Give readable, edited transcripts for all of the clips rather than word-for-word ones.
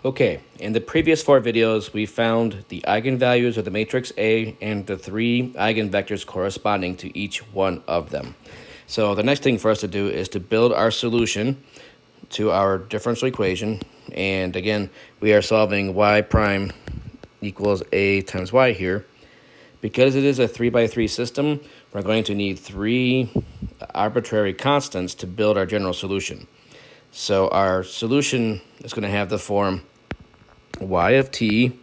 Okay, in the previous 4 videos, we found the eigenvalues of the matrix A and the 3 eigenvectors corresponding to each one of them. So the next thing for us to do is to build our solution to our differential equation. And again, we are solving y prime equals a times y here. Because it is a 3 by 3 system, we're going to need 3 arbitrary constants to build our general solution. So our solution is going to have the form y of t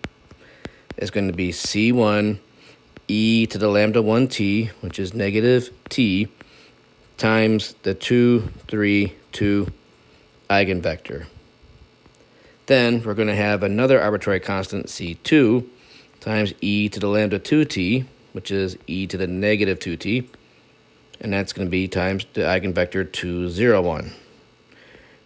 is going to be c1 e to the lambda 1t, which is negative t, times the 2, 3, 2 eigenvector. Then we're going to have another arbitrary constant, c2, times e to the lambda 2t, which is e to the negative 2t, and that's going to be times the eigenvector 2, 0, 1.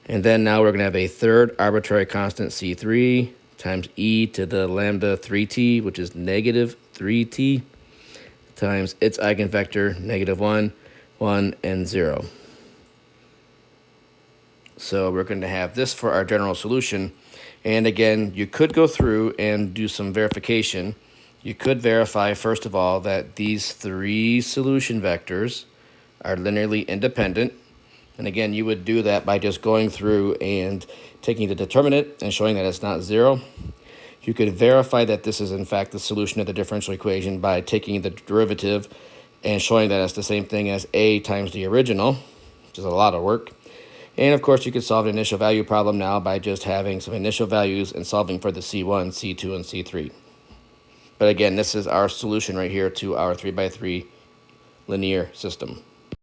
And then now we're going to have a third arbitrary constant, c3, times e to the lambda 3t, which is negative 3t, times its eigenvector, negative 1, 1, and 0. So we're going to have this for our general solution. And again, you could go through and do some verification. You could verify, first of all, that these 3 solution vectors are linearly independent. And again, you would do that by just going through and taking the determinant and showing that it's not 0. You could verify that this is in fact the solution of the differential equation by taking the derivative and showing that it's the same thing as a times the original, which is a lot of work. And of course, you could solve an initial value problem now by just having some initial values and solving for the C1, C2, and C3. But again, this is our solution right here to our 3 by 3 linear system.